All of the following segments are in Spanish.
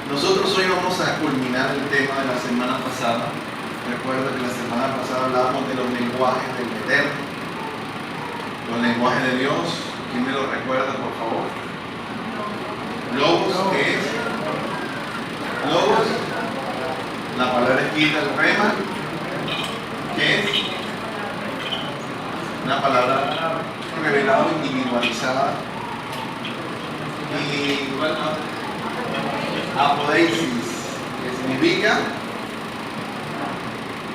Nosotros hoy vamos a culminar el tema de la semana pasada. Recuerda que la semana pasada hablábamos de los lenguajes del Eterno, los lenguajes de Dios. ¿Quién me lo recuerda, por favor? Logos, ¿qué es? Logos, la palabra escrita, el rema, ¿qué es? Una palabra revelada, individualizada. Y bueno, apodesis, que significa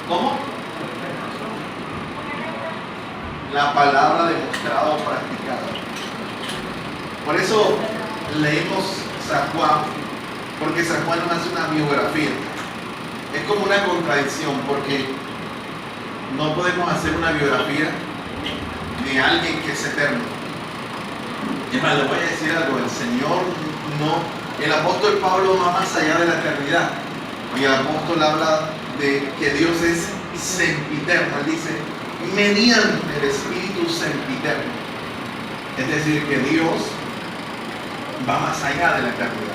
¿cómo? La palabra demostrada o practicada. Por eso leímos San Juan, porque San Juan nos hace una biografía. Es como una contradicción, porque no podemos hacer una biografía de alguien que es eterno. Es más, les voy a decir algo, el Señor no, el apóstol Pablo va más allá de la eternidad. Y el apóstol habla de que Dios es sempiterno. Él dice, mediante el Espíritu sempiterno. Es decir, que Dios va más allá de la eternidad.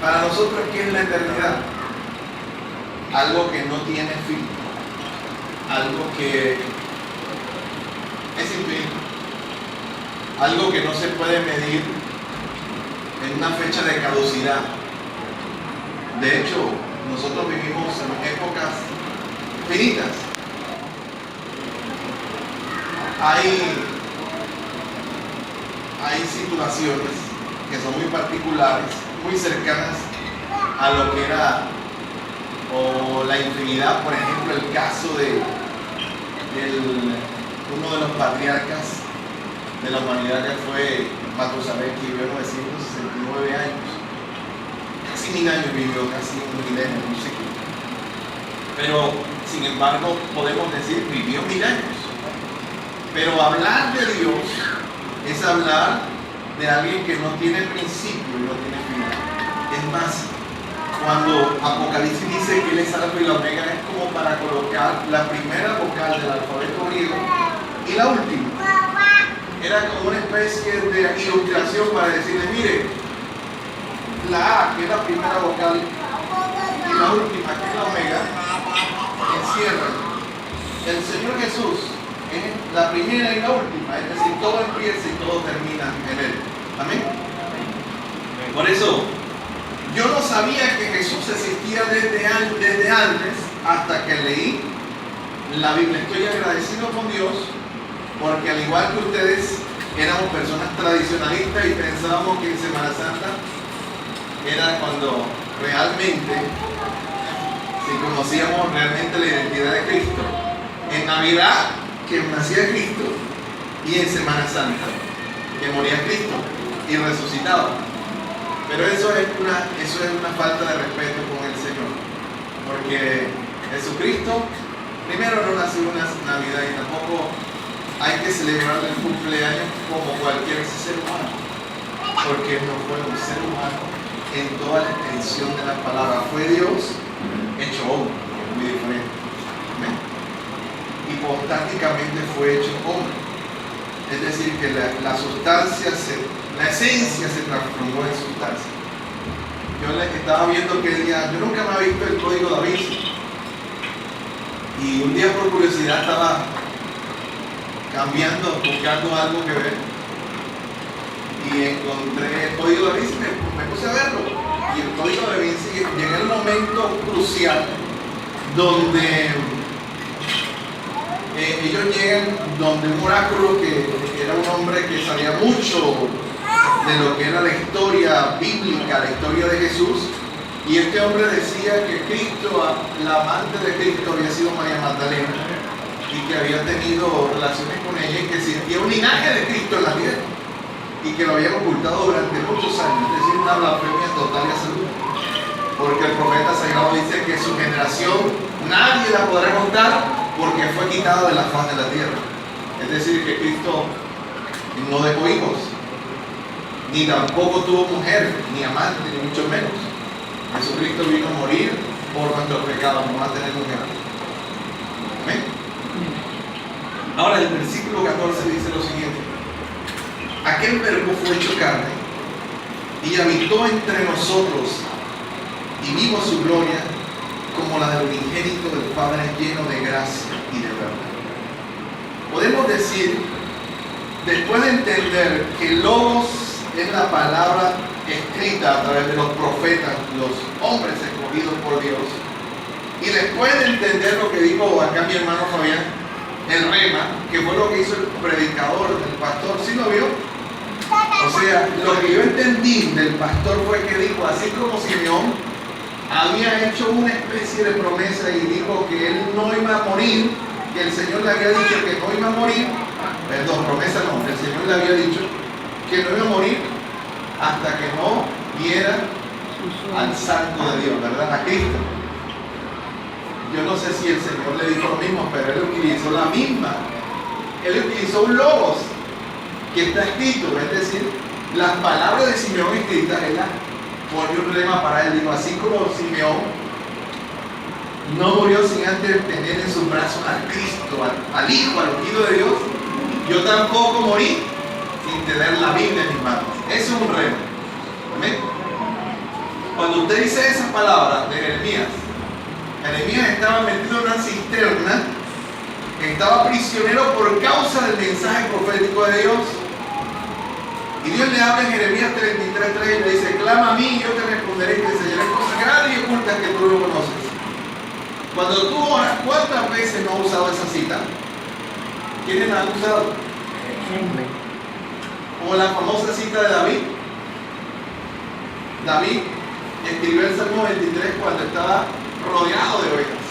Para nosotros, ¿qué es la eternidad? Algo que no tiene fin. Algo que es infinito. Algo que no se puede medir en una fecha de caducidad. De hecho, nosotros vivimos en épocas finitas. Hay situaciones que son muy particulares, muy cercanas a lo que era o la infinidad. Por ejemplo, el caso de uno de los patriarcas de la humanidad, que fue Matusalén, que vivió 969 años. Casi 1000 años vivió, casi un milenio, un siglo. Pero, sin embargo, podemos decir, vivió 1000 años. Pero hablar de Dios es hablar de alguien que no tiene principio y no tiene final. Es más, cuando Apocalipsis dice que Él es Alfa y la Omega, es como para colocar la primera vocal del alfabeto griego y la última. Era como una especie de ilustración para decirle, mire, la A, que es la primera vocal, y la última, que es la omega, encierran. El Señor Jesús es la primera y la última, es decir, todo empieza y todo termina en Él. Amén. Por eso, yo no sabía que Jesús existía desde antes hasta que leí la Biblia. Estoy agradecido con Dios, porque al igual que ustedes éramos personas tradicionalistas y pensábamos que en Semana Santa era cuando realmente, si conocíamos realmente la identidad de Cristo, en Navidad que nacía Cristo y en Semana Santa que moría Cristo y resucitaba. Pero eso es una falta de respeto con el Señor, porque Jesucristo primero no nació en una Navidad y tampoco hay que celebrar el cumpleaños como cualquier ser humano, porque no fue un ser humano en toda la extensión de la palabra. Fue Dios hecho hombre, muy diferente. ¿Amén? Hipostáticamente fue hecho hombre. Es decir, que la sustancia, la esencia se transformó en sustancia. Yo estaba viendo que día, yo nunca me había visto el Código Da Vinci. Y un día por curiosidad estaba buscando algo que ver. Y encontré el Código Da Vinci, me puse a verlo. Y el Código Da Vinci, llega el momento crucial donde ellos llegan donde un oráculo que era un hombre que sabía mucho de lo que era la historia bíblica, la historia de Jesús. Y este hombre decía que Cristo, la amante de Cristo, había sido María Magdalena y que había tenido relaciones con ella y que existía un linaje de Cristo en la tierra y que lo habían ocultado durante muchos años. Es decir, una blasfemia total y absoluta, porque el profeta sagrado dice que su generación nadie la podrá contar porque fue quitada de la faz de la tierra. Es decir, que Cristo no dejó hijos, ni tampoco tuvo mujer, ni amante, ni mucho menos. Jesucristo vino a morir por nuestros pecados, no va a tener mujer. Amén. Ahora el versículo 14 dice lo siguiente: aquel verbo fue hecho carne y habitó entre nosotros, y vimos su gloria como la del unigénito del Padre, lleno de gracia y de verdad. Podemos decir, después de entender que Logos es la palabra escrita a través de los profetas, los hombres escogidos por Dios, y después de entender lo que dijo acá mi hermano Fabián, el rema, que fue lo que hizo el predicador, el pastor, ¿sí lo vio? O sea, lo que yo entendí del pastor fue que dijo, así como Simeón había hecho una especie de promesa y dijo que él no iba a morir, que el Señor le había dicho que no iba a morir, perdón, promesa no, el Señor le había dicho que no iba a morir hasta que no viera al Santo de Dios, ¿verdad? A Cristo. Yo no sé si el Señor le dijo lo mismo, pero él utilizó la misma. Él utilizó un logos que está escrito, es decir, las palabras de Simeón escritas, él las pone un rema para él. Digo, así como Simeón no murió sin antes tener en sus brazos al Cristo, al Hijo, al ungido de Dios, yo tampoco morí sin tener la Biblia en mis manos. Eso es un rema. ¿Amén? Cuando usted dice esas palabras de Jeremías, Jeremías estaba metido en una cisterna, estaba prisionero por causa del mensaje profético de Dios. Y Dios le habla en Jeremías 33:3 y le dice, clama a mí y yo te responderé y te enseñaré cosas grandes y ocultas que tú no conoces. Cuando tú oras, ¿cuántas veces no has usado esa cita? ¿Quiénes la han usado? Como la famosa cita de David. David escribió el Salmo 23 cuando estaba rodeado de ovejas.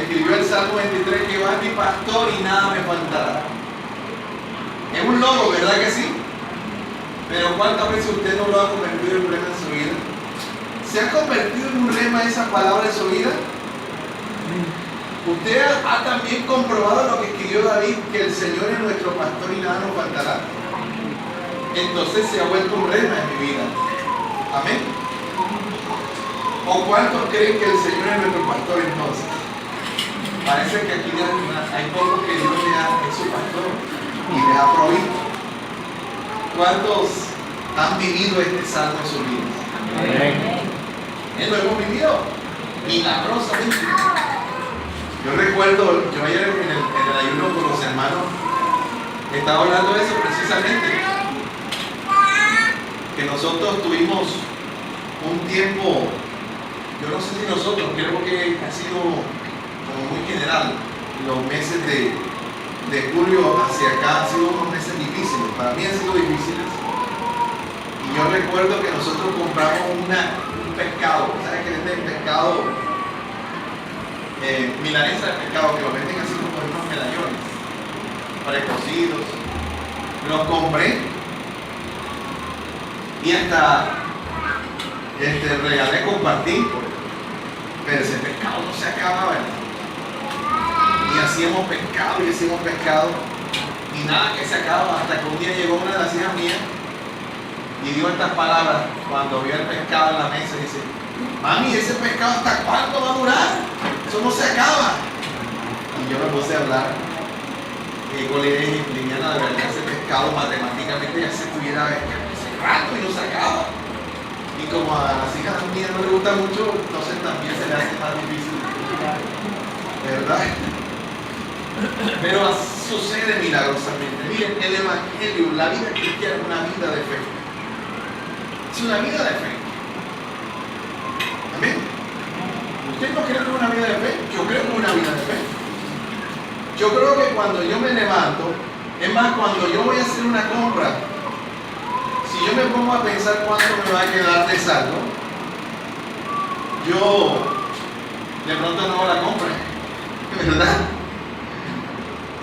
Escribió el Salmo 23, Jehová es mi pastor y nada me faltará. Es un logo, ¿verdad que sí? Pero ¿cuántas veces usted no lo ha convertido en un rema en su vida? ¿Se ha convertido en un rema esa palabra en su vida? Usted ha también comprobado lo que escribió David, que el Señor es nuestro pastor y nada nos faltará. Entonces se ha vuelto un rema en mi vida. Amén. ¿O cuántos creen que el Señor es nuestro pastor entonces? Parece que aquí hay pocos que Dios es su pastor y les ha provisto. ¿Cuántos han vivido este salmo en sus vidas? Amén. Lo hemos vivido milagrosamente. Yo recuerdo, yo ayer en el ayuno con los hermanos estaba hablando de eso precisamente, que nosotros tuvimos un tiempo, yo no sé si nosotros, creo que ha sido como muy general, los meses de julio hacia acá han sido unos meses difíciles, para mí han sido difíciles. Y yo recuerdo que nosotros compramos un pescado, ¿sabes qué venden pescado? Milanesa de pescado, que lo venden así como unos medallones precocidos. Los compré y hasta regalé, compartí, pero ese pescado no se acaba, ¿verdad? Y hacíamos pescado y nada que se acaba, hasta que un día llegó una de las hijas mías y dio estas palabras cuando vio el pescado en la mesa y dice, mami, ese pescado ¿hasta cuándo va a durar? Eso no se acaba. Y yo me puse a hablar con la idea de Liliana, de verdad ese pescado matemáticamente ya se tuviera hace rato y no se acaba. Y como a las hijas mías no les gusta mucho, entonces también se le hace más difícil, ¿verdad? Pero sucede milagrosamente. Miren, el Evangelio, la vida cristiana es una vida de fe. Es una vida de fe. Amén. ¿Usted no cree que es una vida de fe? Yo creo que es una vida de fe. Yo creo que cuando yo me levanto, es más, cuando yo voy a hacer una compra, si yo me pongo a pensar cuánto me va a quedar de saldo, yo de pronto no la compro, ¿verdad?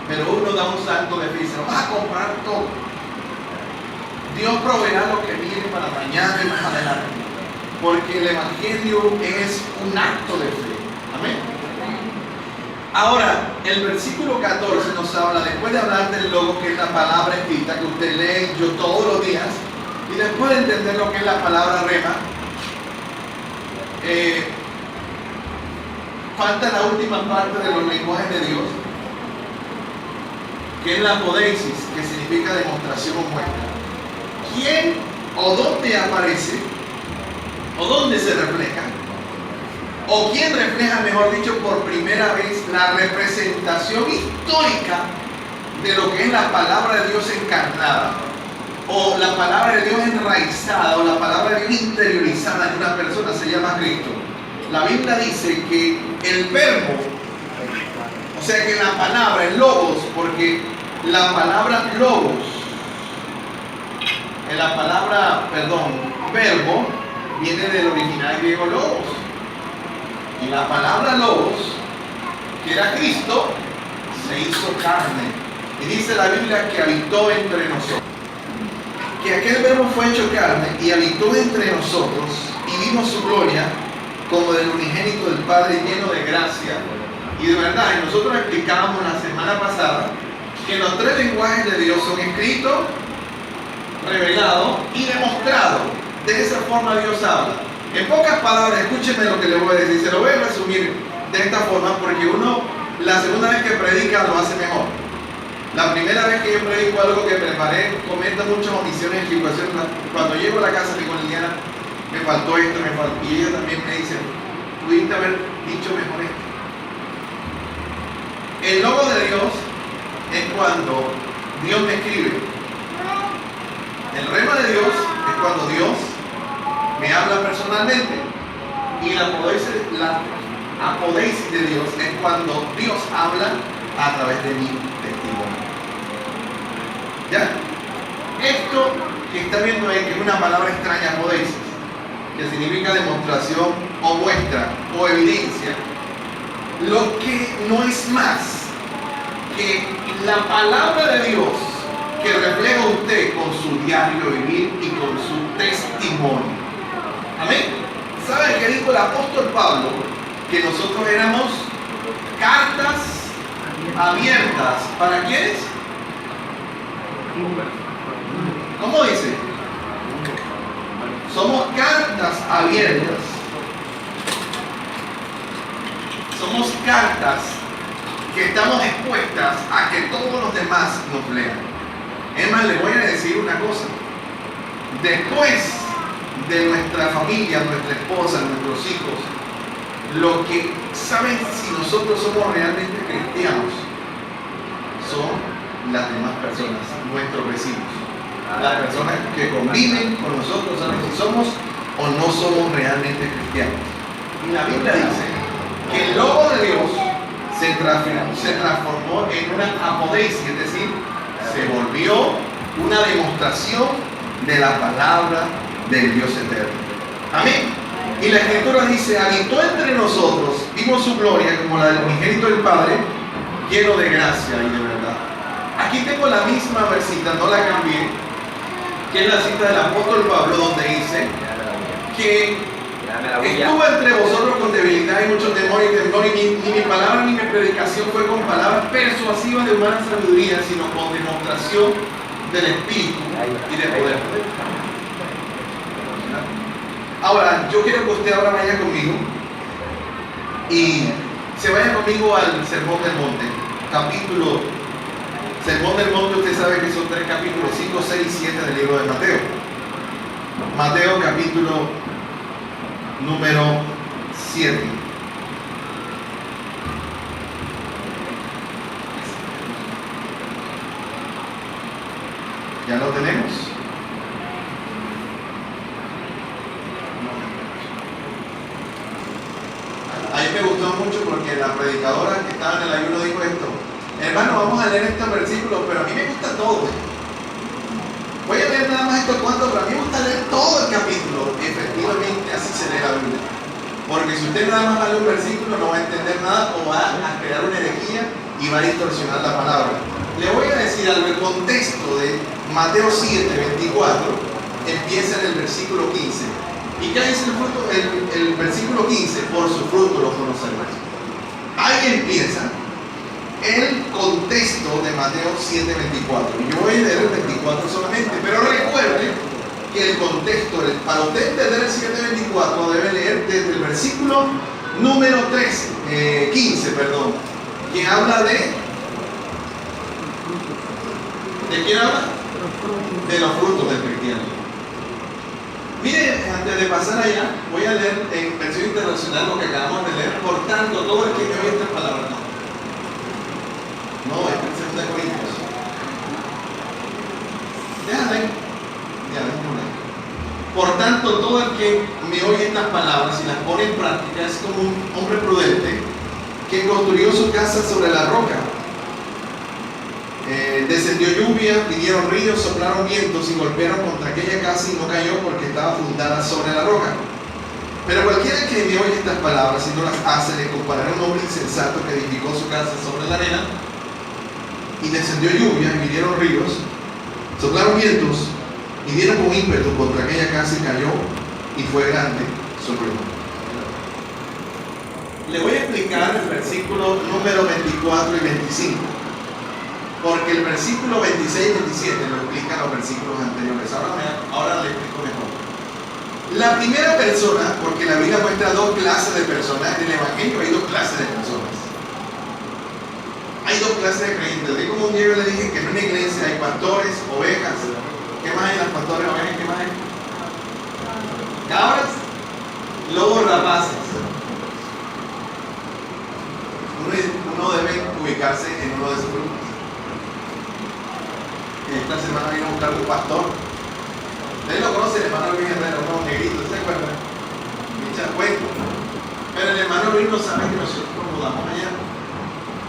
Pero uno da un salto de fe y dice, vas a comprar todo. Dios proveerá lo que viene para mañana y más adelante. Porque el Evangelio es un acto de fe. Amén. Ahora, el versículo 14 nos habla, después de hablar del logo, que es la palabra escrita que usted lee yo todos los días, y después de entender lo que es la palabra rema, falta la última parte de los lenguajes de Dios, que es la apodesis, que significa demostración o muestra. ¿Quién o dónde aparece ¿O dónde se refleja? ¿O quién refleja, mejor dicho, por primera vez la representación histórica de lo que es la palabra de Dios encarnada? O la palabra de Dios enraizada, o la palabra de Dios interiorizada en una persona, se llama Cristo. La Biblia dice que el verbo, o sea que la palabra, el logos, porque la palabra logos, verbo, viene del original griego logos. Y la palabra logos, que era Cristo, se hizo carne. Y dice la Biblia que habitó entre nosotros. Que aquel verbo fue hecho carne y habitó entre nosotros y vimos su gloria como del unigénito del Padre, lleno de gracia y de verdad. Y nosotros explicábamos la semana pasada que los tres lenguajes de Dios son escrito, revelado y demostrado. De esa forma Dios habla. En pocas palabras, escúcheme lo que le voy a decir. Se lo voy a resumir de esta forma porque uno, la segunda vez que predica, lo hace mejor. La primera vez que yo predico algo que preparé, cometo muchas omisiones, equivocaciones. Cuando llego a la casa digo, Liliana, me faltó esto, me faltó. Y ella también me dice, pudiste haber dicho mejor esto. El logo de Dios es cuando Dios me escribe. El rema de Dios es cuando Dios me habla personalmente. Y la apodeisis de Dios es cuando Dios habla a través de mi testimonio. ¿Ya? Esto que está viendo ahí, que es una palabra extraña, apodeisis, que significa demostración o muestra o evidencia, lo que no es más que la palabra de Dios que refleja usted con su diario vivir y con su testimonio. Amén. ¿Sabe qué dijo el apóstol Pablo? Que nosotros éramos cartas abiertas. ¿Para quiénes? ¿Cómo dice? Somos cartas abiertas. Somos cartas que estamos expuestas a que todos los demás nos lean. Es más, les voy a decir una cosa. Después de nuestra familia, nuestra esposa, nuestros hijos, lo que saben si nosotros somos realmente cristianos son las demás personas, nuestros vecinos. Las personas que conviven con nosotros saben si somos o no somos realmente cristianos. Y la Biblia dice que el logo de Dios se transformó en una apodeisis, es decir, se volvió una demostración de la palabra del Dios eterno. Amén. Y la Escritura dice, habitó entre nosotros, vimos su gloria como la del unigénito del Padre, lleno de gracia y de verdad. Aquí tengo la misma versita, no la cambié, que es la cita del apóstol Pablo, donde dice que estuvo entre vosotros con debilidad y mucho temor y temblor, y ni mi palabra ni mi predicación fue con palabras persuasivas de humana sabiduría, sino con demostración del Espíritu y de poder. Ahora, yo quiero que usted ahora vaya conmigo y se vaya conmigo al Sermón del Monte, Sermón del Monte. Usted sabe que son 3 capítulos, 5, 6 y 7 del libro de Mateo. Mateo capítulo número 7. ¿Ya lo tenemos? A mí me gustó mucho porque la predicadora que estaba en el ayuno dijo esto: hermano, vamos a leer estos versículos, pero a mí me gusta todo. Voy a leer nada más estos cuantos, pero a mí me gusta leer todo el capítulo. Efectivamente, así se lee la Biblia. Porque si usted nada más lee un versículo, no va a entender nada o va a crear una herejía y va a distorsionar la palabra. Le voy a decir algo. El contexto de Mateo 7, 24 empieza en el versículo 15. ¿Y qué dice el versículo 15? Por su fruto los conocerás. Ahí empieza el contexto de Mateo 7, 24. Y yo voy a leer el 24 solamente, pero recuerde que el contexto, para usted entender el 7, 24, debe leer desde el versículo número 15, que habla ¿de quién habla? De los frutos del cristiano. Mire, antes de pasar allá, voy a leer en versión internacional lo que acabamos de leer. Por tanto, todo el que me oye estas palabras, no, es en 2 Corintios. Déjame ahí. Ya, déjame ahí. Por tanto, todo el que me oye estas palabras y las pone en práctica es como un hombre prudente que construyó su casa sobre la roca. Descendió lluvia, vinieron ríos, soplaron vientos y golpearon contra aquella casa y no cayó porque estaba fundada sobre la roca. Pero cualquiera que me oye estas palabras y no las hace, le comparará a un hombre insensato que edificó su casa sobre la arena. Y descendió lluvia, y vinieron ríos, soplaron vientos y dieron con ímpetu contra aquella casa y cayó, y fue grande su ruina. Le voy a explicar el versículo número 24 y 25. Porque el versículo 26 y 27 lo explican los versículos anteriores. Ahora le explico mejor. La primera persona, porque la Biblia muestra 2 clases de personas, en el Evangelio hay 2 clases de personas. Hay 2 clases de creyentes. De como un día yo le dije que en una iglesia hay pastores, ovejas. ¿Qué más hay en las pastores, ovejas? ¿Qué más hay? Cabras, lobos rapaces. Uno debe ubicarse en uno de esos grupos. Esta semana vino a buscar un pastor. Ustedes lo conocen, el hermano Luis Herrera, unos negritos, ¿se acuerdan? Me echa cuento. Pero el hermano Luis no sabe que nosotros nos mudamos allá.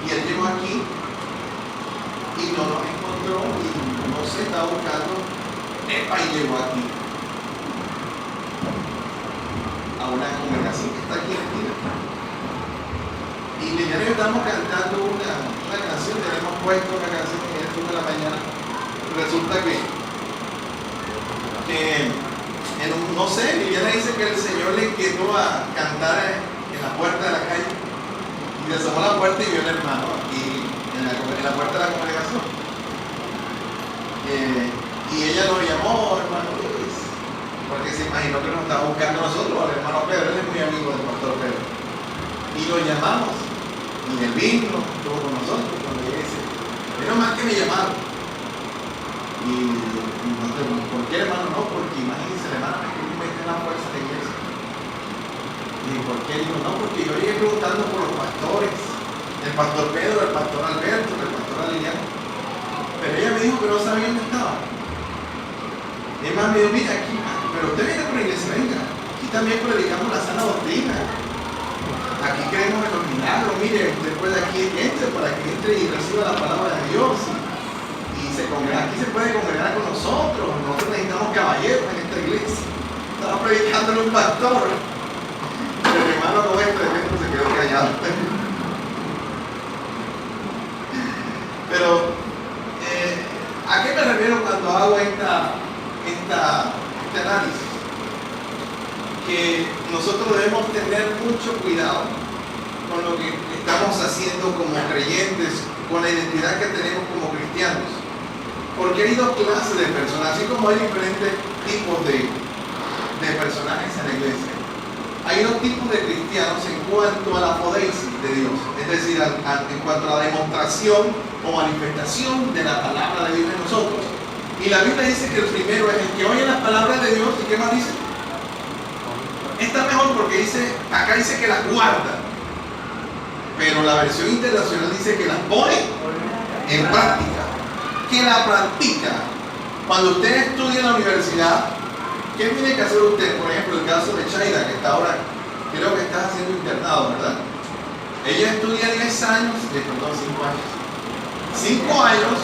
Y él llegó aquí y no nos encontró y no se está buscando. Epa, y llegó aquí a una congregación que está aquí en la esquina. Y ya estamos cantando una canción, tenemos puesto una canción en el turno de la mañana. Resulta que no sé, Liliana dice que el Señor le inquietó a cantar en la puerta de la calle y le asomó la puerta y vio al hermano aquí en la puerta de la congregación. Y ella lo llamó, hermano Luis, porque se imaginó que nos estaba buscando nosotros, al hermano Pedro. Él es muy amigo del pastor Pedro, y lo llamamos y él vino, estuvo con nosotros cuando ella dice, menos mal que me llamaron. Y no, ¿por qué, hermano? No, porque imagínense, el hermano me mete en la fuerza de la iglesia. Y ¿por qué? Digo, no, porque yo llegué preguntando por los pastores, el pastor Pedro, el pastor Alberto, el pastor Liliana, pero ella me dijo que no sabía dónde estaba. Y además me dijo, mira aquí, pero usted viene por la iglesia, venga, aquí también predicamos la sana doctrina, aquí creemos en los milagros, mire, usted puede aquí entre para que entre y reciba la palabra de Dios. Aquí se puede congregar con nosotros necesitamos caballeros en esta iglesia. Estaba predicándole un pastor. El hermano como es tremendo se quedó callado. Pero ¿a qué me refiero cuando hago este análisis? Que nosotros debemos tener mucho cuidado con lo que estamos haciendo como creyentes, con la identidad que tenemos como cristianos. Porque hay 2 clases de personas, así como hay diferentes tipos de personajes en la iglesia. Hay 2 tipos de cristianos en cuanto a la apodeis de Dios, es decir, en cuanto a la demostración o manifestación de la palabra de Dios en nosotros. Y la Biblia dice que el primero es el que oye las palabras de Dios. ¿Y qué más dice? Está mejor porque acá dice que las guarda, pero la versión internacional dice que las pone en práctica. Que la practica. Cuando usted estudia en la universidad, ¿qué tiene que hacer usted? Por ejemplo, el caso de Chaida, que está ahora, creo que está siendo internado, ¿verdad? Ella estudia 10 años, perdón, 5 años.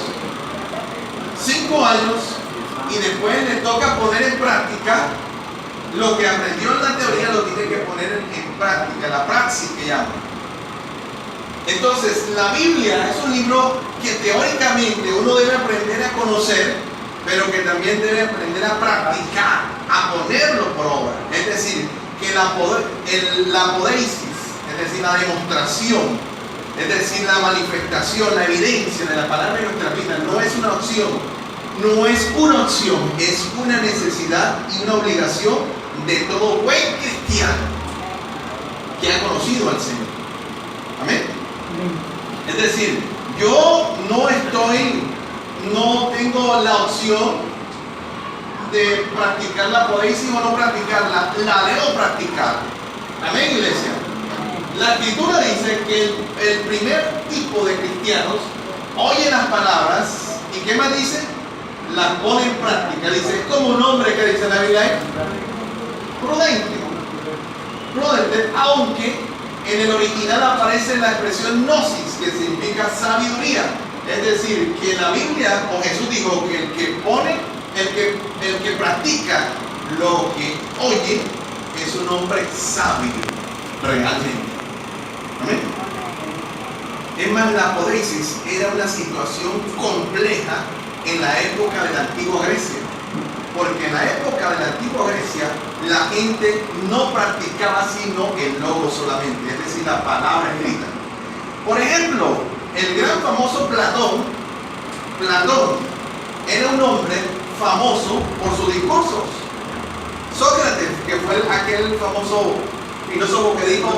5 años, y después le toca poner en práctica lo que aprendió en la teoría, lo tiene que poner en práctica, la praxis que llama. Entonces, la Biblia es un libro que teóricamente uno debe aprender a conocer, pero que también debe aprender a practicar, a ponerlo por obra. Es decir, que la apodeísis, es decir, la demostración, es decir, la manifestación, la evidencia de la palabra en nuestra vida no es una opción, es una necesidad y una obligación de todo buen cristiano que ha conocido al Señor. Amén. Es decir, yo no tengo la opción de practicarla, podéis o no practicarla, la debo practicar. Amén, iglesia. La escritura dice que el primer tipo de cristianos oye las palabras y ¿qué más dice? Las pone en práctica. Dice, es como un hombre que dice la Biblia, ¿eh? Prudente. Prudente, aunque en el original aparece la expresión gnosis, que significa sabiduría. Es decir, que la Biblia, o Jesús dijo que el que pone, el que practica lo que oye, es un hombre sabio, realmente. Amén. Es más, la apodesis era una situación compleja en la época de la antigua Grecia. Porque en la época de la antigua Grecia, la gente no practicaba sino el logo solamente, es decir, la palabra escrita. Por ejemplo, el gran famoso Platón era un hombre famoso por sus discursos. Sócrates, que fue aquel famoso filósofo que dijo,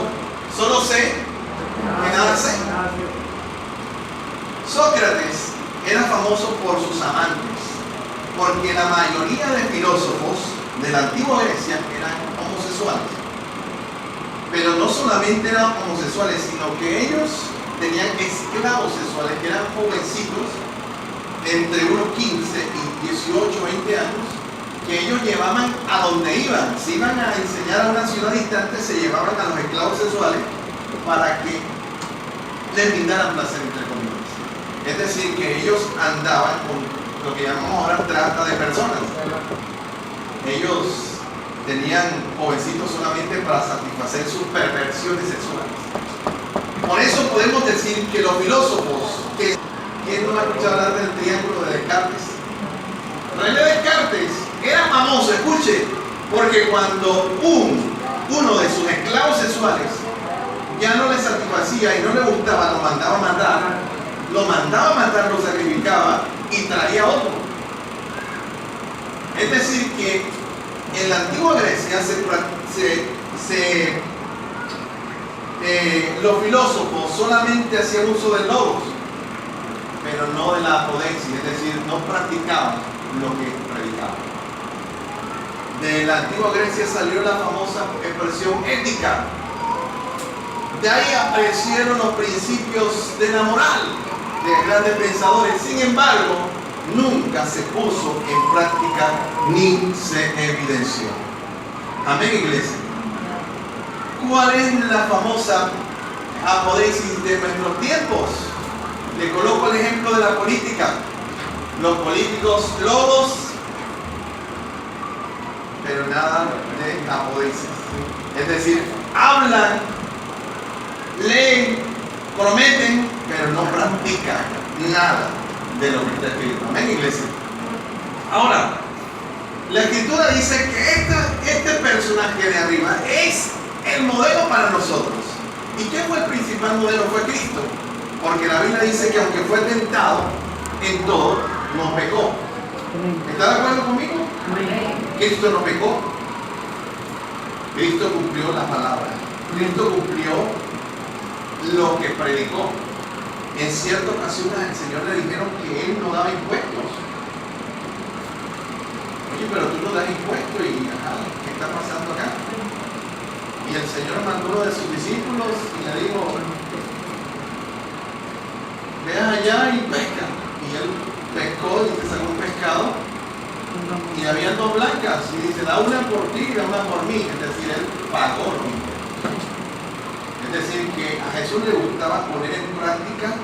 solo sé que nada sé. Sócrates era famoso por sus amantes, porque la mayoría de filósofos de la antigua Grecia eran homosexuales. Pero no solamente eran homosexuales, sino que ellos tenían esclavos sexuales, que eran jovencitos entre unos 15 y 18, 20 años, que ellos llevaban a donde iban. Si iban a enseñar a una ciudad distante, se llevaban a los esclavos sexuales para que les brindaran placer, entre comillas. Es decir, que ellos andaban con lo que llamamos ahora trata de personas. Ellos tenían jovencitos solamente para satisfacer sus perversiones sexuales. Por eso podemos decir que los filósofos, ¿quién no ha escuchado hablar del triángulo de Descartes? René Descartes era famoso, escuche, porque cuando uno de sus esclavos sexuales ya no le satisfacía y no le gustaba, lo mandaba a matar, lo sacrificaba y traía otro. Es decir, que en la antigua Grecia los filósofos solamente hacían uso del logos, pero no de la apodesis, es decir, no practicaban lo que predicaban. De la antigua Grecia salió la famosa expresión ética. De ahí aparecieron los principios de la moral de grandes pensadores. Sin embargo, nunca se puso en práctica ni se evidenció. Amén, iglesia. ¿Cuál es la famosa apodesis de nuestros tiempos? Le coloco el ejemplo de la política. Los políticos logos, pero nada de apodesis. Es decir, hablan, leen, prometen, pero no practican nada de lo que está escrito. Amén, iglesia. Ahora, la escritura dice que este personaje de arriba es el modelo para nosotros. ¿Y qué fue el principal modelo? Fue Cristo. Porque la Biblia dice que aunque fue tentado en todo, no pecó. ¿Está de acuerdo conmigo? Cristo no pecó. Cristo cumplió la palabra. Cristo cumplió lo que predicó. En cierta ocasión al Señor le dijeron que Él no daba impuestos. Oye, pero tú no das impuestos y ¿qué está pasando acá? Y el Señor mandó uno de sus discípulos y le dijo, ve allá y pesca. Y él pescó y se sacó un pescado y había dos blancas y dice, da una por ti y da una por mí. Es decir, él pagó los impuestos. Es decir, que a Jesús le gustaba poner en práctica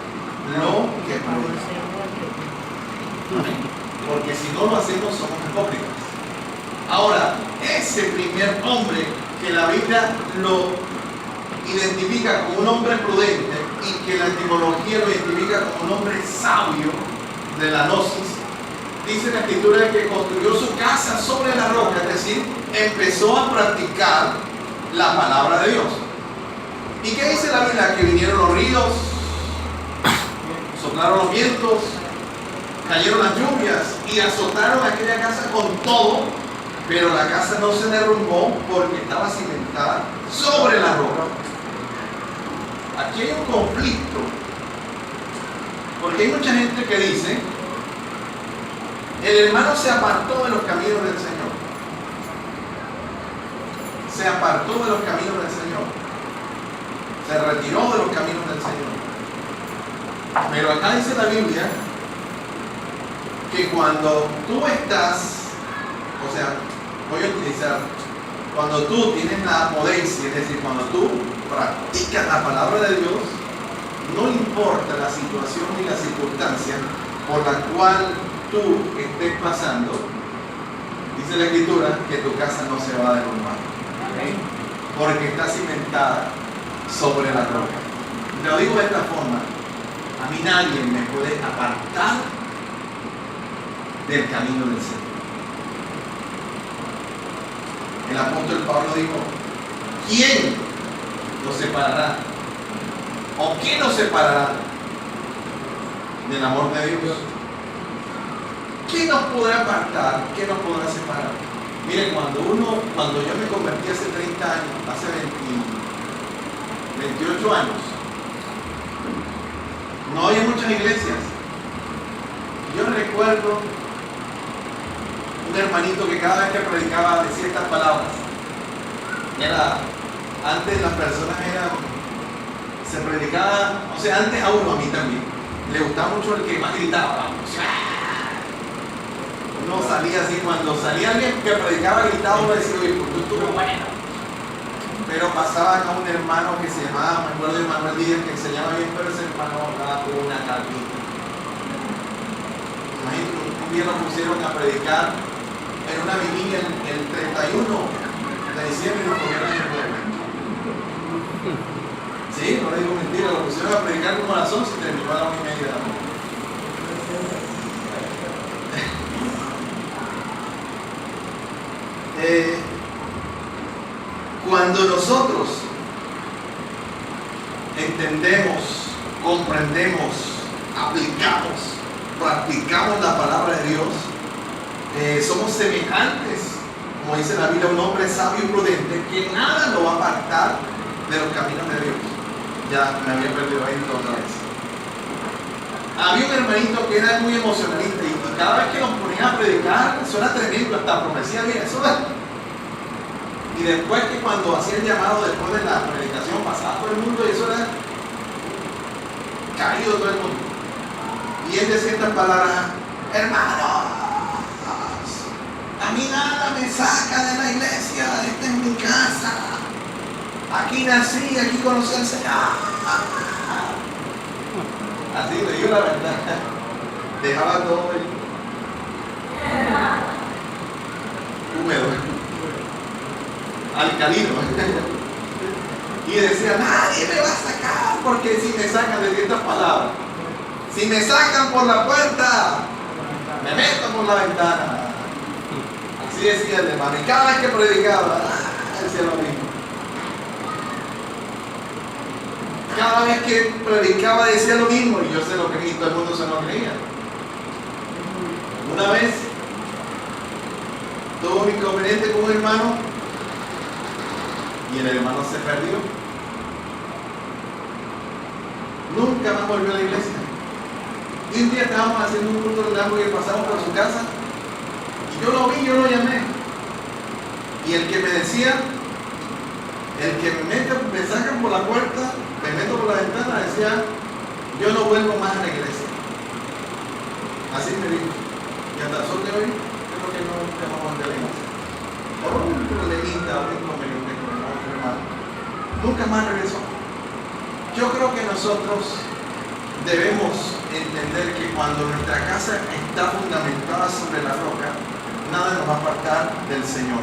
lo que predicaba. Porque si no lo hacemos somos hipócritas. Ahora, ese primer hombre que la Biblia lo identifica como un hombre prudente y que la etimología lo identifica como un hombre sabio de la gnosis, dice la escritura que construyó su casa sobre la roca, es decir, empezó a practicar la palabra de Dios. ¿Y qué dice la Biblia? Que vinieron los ríos, soplaron los vientos, cayeron las lluvias y azotaron aquella casa con todo, pero la casa no se derrumbó porque estaba cimentada sobre la roca. Aquí hay un conflicto, porque hay mucha gente que dice, el hermano se apartó de los caminos del Señor. se apartó de los caminos del Señor. Se retiró de los caminos del Señor. Pero acá dice la Biblia que cuando tú estás, o sea, voy a utilizar, cuando tú tienes la apodencia, es decir, cuando tú practicas la palabra de Dios, no importa la situación ni la circunstancia por la cual tú estés pasando, dice la Escritura que tu casa no se va a derrumbar. ¿Okay? Porque está cimentada sobre la roca. Te lo digo de esta forma: a mí nadie me puede apartar del camino del Señor. El apóstol Pablo dijo: ¿quién nos separará? ¿O qué nos separará del amor de Dios? ¿Qué nos podrá apartar? ¿Qué nos podrá separar? Miren, cuando yo me convertí hace 30 años, hace 28 años, no había muchas iglesias. Yo recuerdo un hermanito que cada vez que predicaba decía estas palabras. Antes las personas se predicaba, o sea, antes a uno, a mí también, le gustaba mucho el que más gritaba, vamos. Uno salía así, cuando salía alguien que predicaba gritaba, uno decía: oye, pues tú estuvo bueno. Pero pasaban a un hermano que se llamaba, me acuerdo de Manuel Díaz, que enseñaba bien, pero ese hermano hablaba con una calvita. Imagínate, un día lo pusieron a predicar en una vigilia el 31 de diciembre y lo pusieron en el pueblo. Sí, no le digo mentira, lo pusieron a predicar como a las 11 y terminó a las 1:30 de la noche. Cuando nosotros entendemos, comprendemos, aplicamos, practicamos la palabra de Dios, somos semejantes, como dice la Biblia, un hombre sabio y prudente, que nada lo va a apartar de los caminos de Dios. Ya me había perdido ahí otra vez. Había un hermanito que era muy emocionalista y cada vez que nos ponía a predicar, eso era tremendo, hasta promesía bien, eso era. Y después que cuando hacía el llamado después de la predicación pasaba todo el mundo y eso era caído todo el mundo. Y él decía estas palabras: hermanos, a mí nada me saca de la iglesia, esta es mi casa, aquí nací, aquí conocí al Señor. Así le digo la verdad, dejaba todo húmedo, alcalino. Y decía: nadie me va a sacar, porque si me sacan de ciertas palabras, si me sacan por la puerta, me meto por la ventana. Así decía el hermano. Y cada vez que predicaba, decía lo mismo. Cada vez que predicaba decía lo mismo, y yo se lo creí, todo el mundo se lo creía. Una vez tuve un inconveniente con un hermano y el hermano se perdió. Nunca más volvió a la iglesia. Y un día estábamos haciendo un culto de algo y pasamos por su casa y yo lo vi, yo lo llamé. Y el que me decía, el que me sacan por la puerta, me meto por la ventana, decía: yo no vuelvo más a la iglesia. Así me dijo. Y hasta el sol de hoy, creo que no vamos a volver a la iglesia. Por un problemita, un inconveniente con otro hermano. Nunca más regresó. Yo creo que nosotros debemos entender que cuando nuestra casa está fundamentada sobre la roca, nada nos va a apartar del Señor.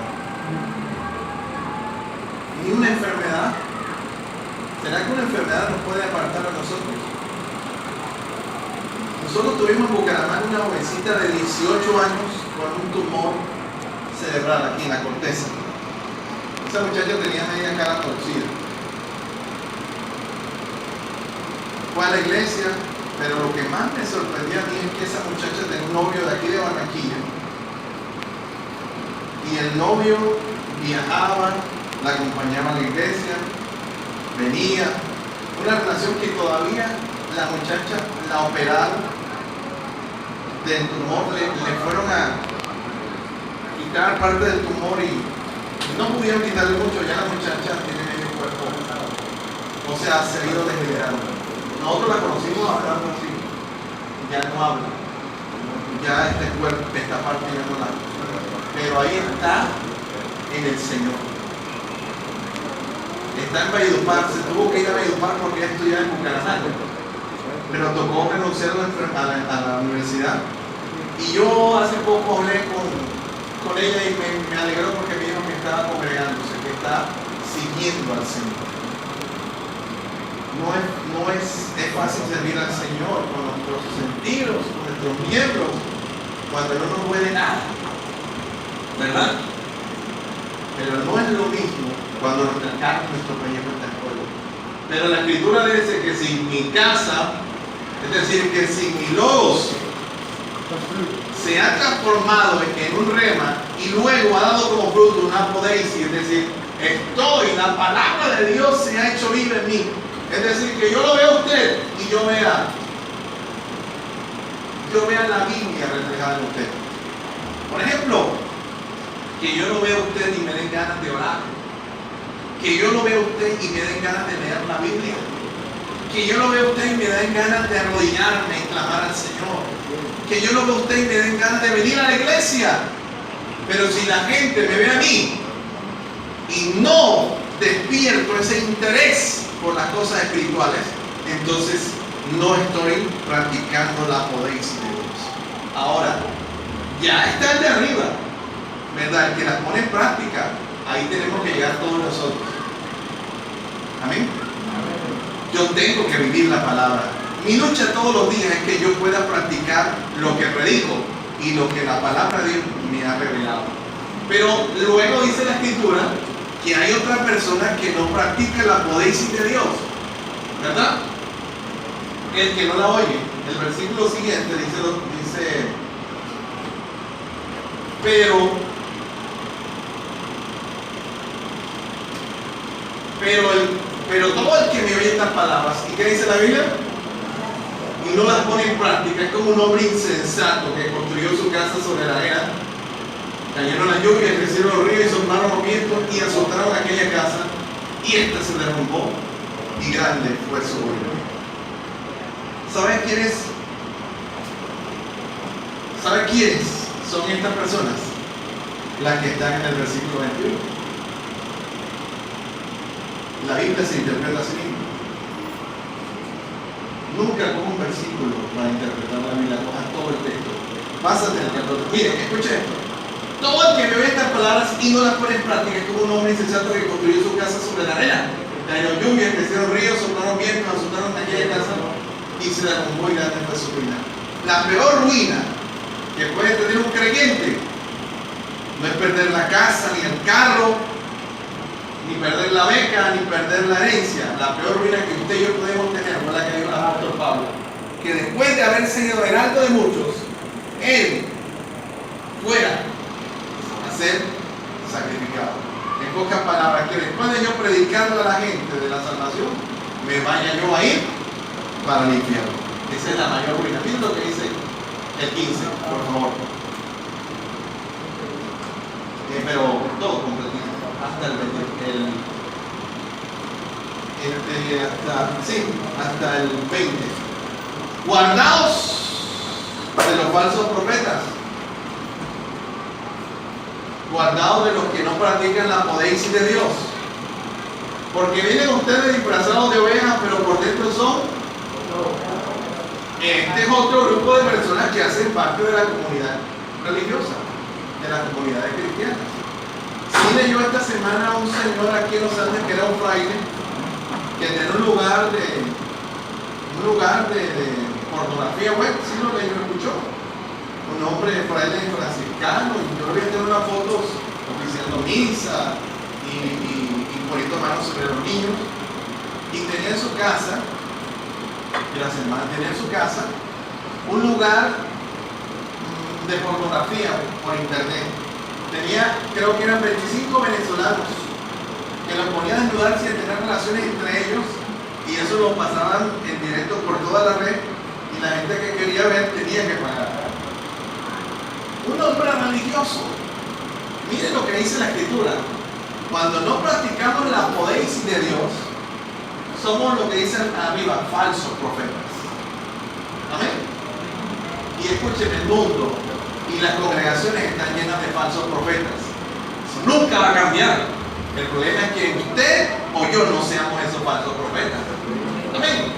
Ni una enfermedad. ¿Será que una enfermedad nos puede apartar a nosotros? Nosotros tuvimos en Bucaramanga una jovencita de 18 años con un tumor cerebral aquí en la corteza. Esa muchacha tenía media cara torcida. Fue a la iglesia, pero lo que más me sorprendió a mí es que esa muchacha tenía un novio de aquí de Barranquilla. Y el novio viajaba, la acompañaba a la iglesia, venía. Una relación que todavía la muchacha la operaron del tumor, le fueron a quitar parte del tumor y No pudieron quitarle mucho, ya la muchacha tiene medio cuerpo, o sea, se ha ido degenerando. Nosotros la conocimos hablando así, ya no habla, ya este cuerpo, esta parte ya no la, pero ahí está en el Señor. Está en Valledupar, se tuvo que ir a Valledupar porque ella estudiaba en Bucaramanga, pero tocó renunciar a la universidad. Y yo hace poco hablé con ella y me alegró porque me dijo que estaba congregándose, que está siguiendo al Señor. No es fácil servir al Señor con nuestros sentidos, con nuestros miembros, cuando no nos duele nada, ¿verdad? Pero no es lo mismo cuando nuestra carne, nuestro peñón está en fuego. Pero la Escritura dice que sin mi casa, es decir, que sin mi logos, se ha transformado en un rema y luego ha dado como fruto una apodeisia, es decir, la palabra de Dios se ha hecho viva en mí. Es decir, que yo lo vea a usted y yo vea la Biblia reflejada en usted. Por ejemplo, que yo lo vea a usted y me den ganas de orar. Que yo lo vea a usted y me den ganas de leer la Biblia. Que yo lo vea a usted y me den ganas de arrodillarme y clamar al Señor. Que yo lo vea a usted y me den ganas de venir a la iglesia. Pero si la gente me ve a mí y no despierto ese interés por las cosas espirituales, entonces no estoy practicando la apodeisia de Dios. Ahora, ya está el de arriba, ¿verdad? El que las pone en práctica, ahí tenemos que llegar todos nosotros. Amén. Yo tengo que vivir la palabra. Mi lucha todos los días es que yo pueda practicar lo que predico y lo que la palabra de Dios me ha revelado. Pero luego dice la Escritura que hay otra persona que no practica la apodeisia de Dios, ¿verdad? El que no la oye. El versículo siguiente dice pero todo el que me oye estas palabras, ¿y qué dice la Biblia? Y no las pone en práctica, es como un hombre insensato que construyó su casa sobre la arena. Cayeron las lluvias, crecieron los ríos y soplaron los vientos y azotaron aquella casa, y ésta se derrumbó y grande fue su ruina. ¿Saben quiénes son estas personas? Las que están en el versículo 21. La Biblia se interpreta así mismo. Nunca coja un versículo para interpretar la Biblia, coja todo el texto. Pásate al 14. Miren, escuchen esto. Todo el que me ve estas palabras y no las pone en práctica es como un hombre insensato que construyó su casa sobre la arena. Cayeron lluvias, crecieron ríos, soplaron vientos, azotaron aquella casa y se derrumbó y grande fue su ruina. La peor ruina que puede tener un creyente no es perder la casa, ni el carro, ni perder la beca, ni perder la herencia. La peor ruina que usted y yo podemos tener fue la que dijo el apóstol Pablo, que después de haber sido el alto de muchos, él fuera a ser sacrificado. En pocas palabras, que después de yo predicarle a la gente de la salvación, me vaya yo a ir para el infierno. Esa es la mayor ruina. Miren lo que dice el 15, por favor. Pero todo completito, hasta el 20, hasta el 20. Guardaos de los falsos profetas. Guardaos de los que no practican la apodeisia de Dios. Porque vienen ustedes disfrazados de ovejas, pero por dentro son. Este es otro grupo de personas que hacen parte de la comunidad religiosa, de las comunidades cristianas. Vine yo esta semana a un señor aquí en Los Andes que era un fraile, que tenía un lugar de pornografía web, ¿sí lo que yo escuchó? Un hombre fraile franciscano, y yo había tenido unas fotos oficiando misa y poniendo manos sobre los niños, y tenía en su casa, y las hermanas tenían en su casa, un lugar de pornografía por internet. Tenía, creo que eran 25 venezolanos que los ponían a desnudarse y a tener relaciones entre ellos, y eso lo pasaban en directo por toda la red, y la gente que quería ver tenía que pagar. Un hombre religioso. Miren lo que dice la Escritura. Cuando no practicamos la podéis de Dios, somos lo que dicen arriba, falsos profetas. Amén. Y escúcheme, el mundo y las congregaciones están llenas de falsos profetas. Eso nunca va a cambiar. El problema es que usted o yo no seamos esos falsos profetas. Amén.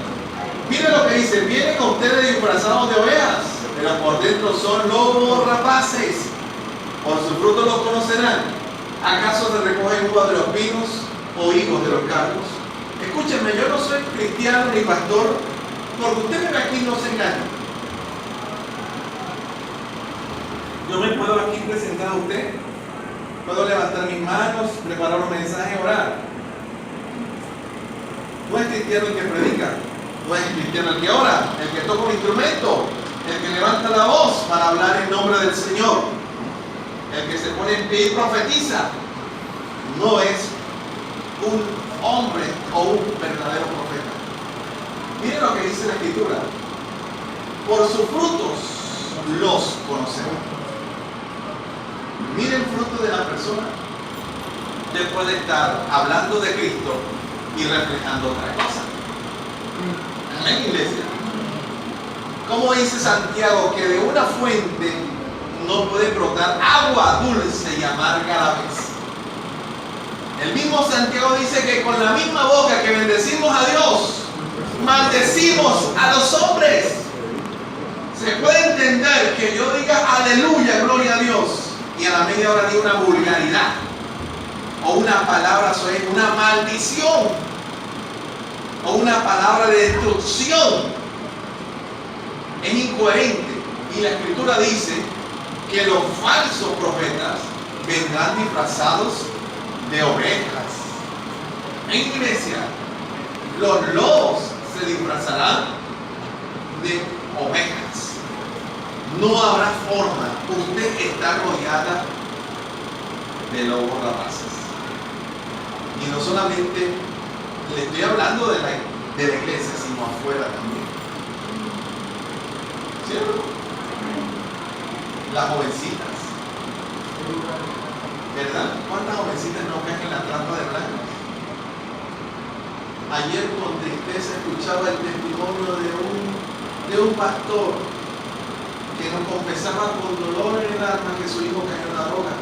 Mire lo que dice: vienen a ustedes disfrazados de ovejas, pero por dentro son lobos rapaces. Por su fruto los conocerán. ¿Acaso se recogen uvas de los pinos o higos de los cardos? Escúchenme, yo no soy cristiano ni pastor, porque usted me ve aquí y no se engaña. Yo me puedo aquí presentar a usted, puedo levantar mis manos, preparar un mensaje, orar. No es cristiano el que predica, no es cristiano el que ora, el que toca un instrumento, el que levanta la voz para hablar en nombre del Señor, el que se pone en pie y profetiza. No es un hombre o un verdadero profeta. Miren lo que dice la Escritura: por sus frutos los conocerán. Miren el fruto de la persona. Usted puede estar hablando de Cristo y reflejando otra cosa. Amén, iglesia. ¿Cómo dice Santiago que de una fuente no puede brotar agua dulce y amarga a la vez? El mismo Santiago dice que con la misma boca que bendecimos a Dios, maldecimos a los hombres. Se puede entender que yo diga aleluya, gloria a Dios, y a la media hora diga una vulgaridad o una palabra soez, una maldición o una palabra de destrucción. Es incoherente. Y la Escritura dice que los falsos profetas vendrán disfrazados de ovejas. En iglesia, los lobos se disfrazarán de ovejas. No habrá forma. Usted está rodeada de lobos rapaces. Y no solamente le estoy hablando de la iglesia, sino afuera también. ¿Cierto? Las jovencitas, ¿verdad? ¿Cuántas jovencitas no caen en la trampa de blancas? Ayer con tristeza escuchaba el testimonio de un pastor que nos confesaba con dolor en el alma que su hijo cayó en la droga.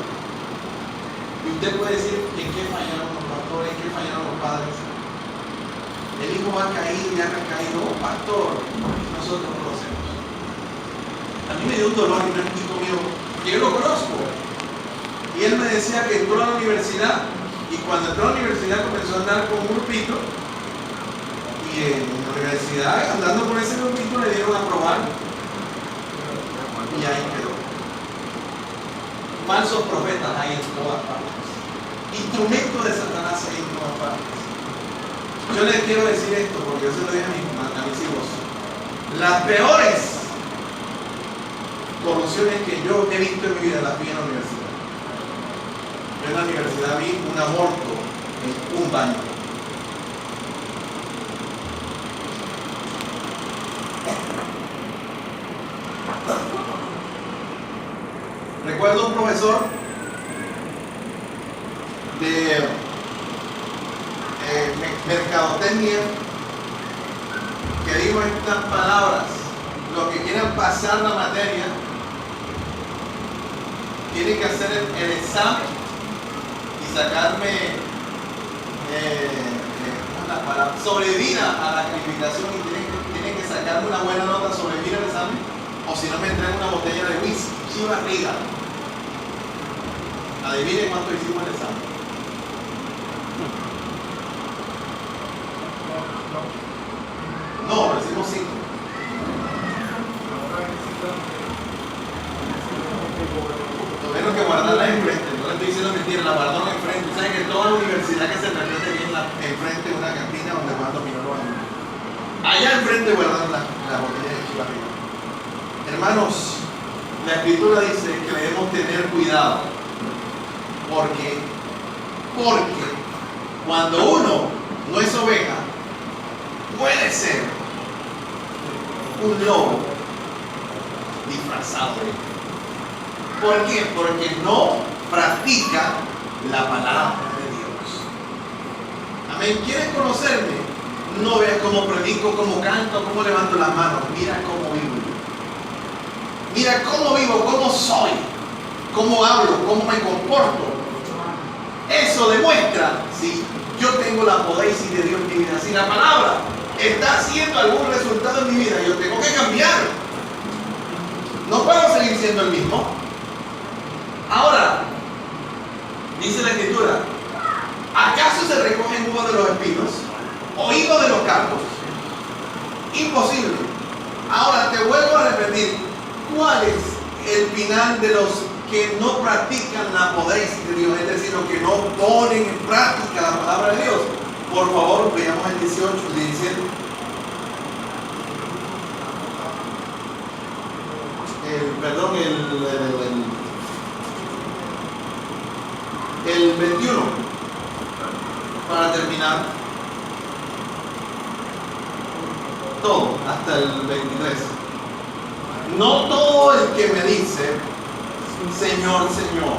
Y usted puede decir: ¿en qué fallaron los pastores? ¿En qué fallaron los padres? El hijo ha caído y ha recaído. Oh, pastor, nosotros lo conocemos. A mí me dio un dolor y un chico mío que yo lo conozco. Y él me decía que entró a la universidad, y cuando entró a la universidad comenzó a andar con un grupito, y en la universidad, andando con ese grupito, le dieron a probar, y ahí quedó. Falsos profetas hay en todas partes. Instrumentos de Satanás hay en todas partes. Yo les quiero decir esto porque yo se lo dije a mis hijos: las peores corrupciones que yo he visto en mi vida las vi en la universidad. Yo en la universidad vi un aborto en un baño. Recuerdo un profesor de mercadotecnia que dijo estas palabras: los que quieran pasar la materia tienen que hacer el examen y sacarme sobrevivir a la calificación, y tienen que sacarme una buena nota, sobrevivir al examen, o si no me entregan una botella de whisky, chiva riga. Adivinen cuánto hicimos el examen. No, lo hicimos 5. Tuvieron que guardarla enfrente. No le estoy diciendo mentira, la guardaron enfrente. ¿Saben que toda la universidad que se refiere tenía enfrente de una cantina donde van dominó los años? Allá enfrente guardaron la botella de chiva riga. Hermanos, la Escritura dice que debemos tener cuidado. Porque cuando uno no es oveja, puede ser un lobo disfrazado de él. ¿Por qué? Porque no practica la palabra de Dios. Amén. ¿Quieres conocerme? No veas cómo predico, cómo canto, cómo levanto las manos. Mira cómo vivo yo. Mira cómo vivo, cómo soy, cómo hablo, cómo me comporto. Eso demuestra si yo tengo la poderosidad de Dios en mi vida. Si la palabra está haciendo algún resultado en mi vida, yo tengo que cambiar. No puedo seguir siendo el mismo. Ahora, dice la Escritura, ¿acaso se recogen uvas de los espinos o higos de los cardos? Imposible. Ahora te vuelvo a repetir, ¿cuál es el final de los que no practican la poderosidad de Dios? Es decir, los que no ponen en práctica la palabra de Dios. Por favor, veamos el 18, el 17. El 21, para terminar, todo, hasta el 23. No todo el que me dice, Señor, Señor,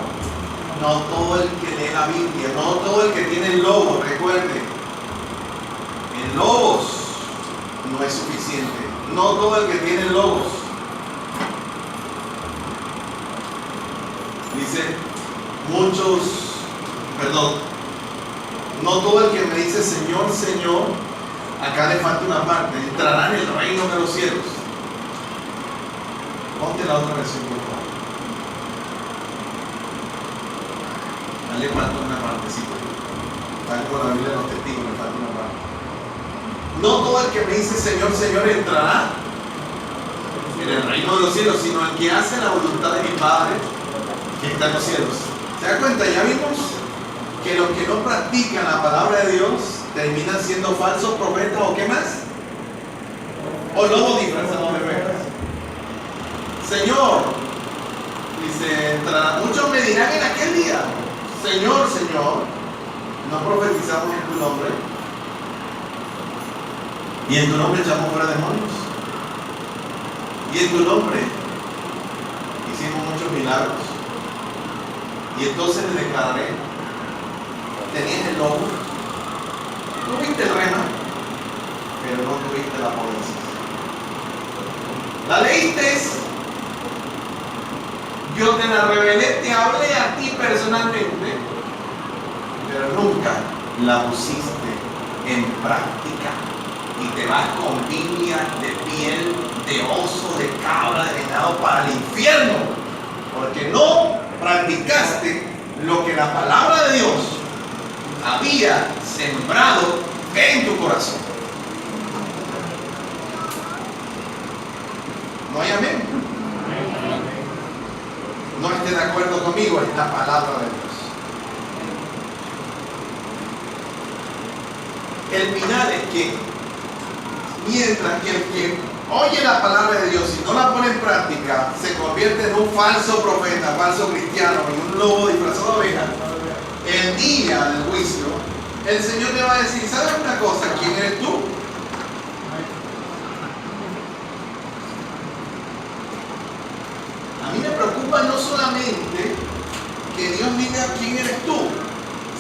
no todo el que lee la Biblia, no todo el que tiene el logo, recuerde, el logos no es suficiente, no todo el que tiene el logos. Dice, no todo el que me dice Señor, Señor, acá le falta una parte, entrará en el reino de los cielos. Ponte la otra versión, por favor. A le falta una partecita. Tal como la Biblia de los testigos, le falta una parte. No todo el que me dice Señor, Señor entrará en el reino de los cielos, sino el que hace la voluntad de mi Padre que está en los cielos. ¿Se da cuenta? Ya vimos que los que no practican la palabra de Dios terminan siendo falsos profetas, ¿o qué más? O lobos disfrazados de ovejas. Señor, dice, muchos me dirán en aquel día, Señor, Señor, no profetizamos en tu nombre, y en tu nombre echamos fuera demonios, y en tu nombre hicimos muchos milagros. Y entonces le declararé, tenías el lobo, tuviste el rema, pero no tuviste la pobreza. La leíste, yo te la revelé, te hablé a ti personalmente, pero nunca la pusiste en práctica. Y te vas con Biblia de piel, de oso, de cabra, de venado para el infierno, porque no practicaste lo que la palabra de Dios había sembrado en tu corazón. ¿No hay amén? No esté de acuerdo conmigo, es la palabra de Dios. El final es que mientras que el que oye la palabra de Dios y no la pone en práctica, se convierte en un falso profeta, falso cristiano, en un lobo disfrazado de oveja. El día del juicio, el Señor le va a decir, ¿sabes una cosa? ¿Quién eres tú? A mí me preocupa no solamente que Dios diga quién eres tú,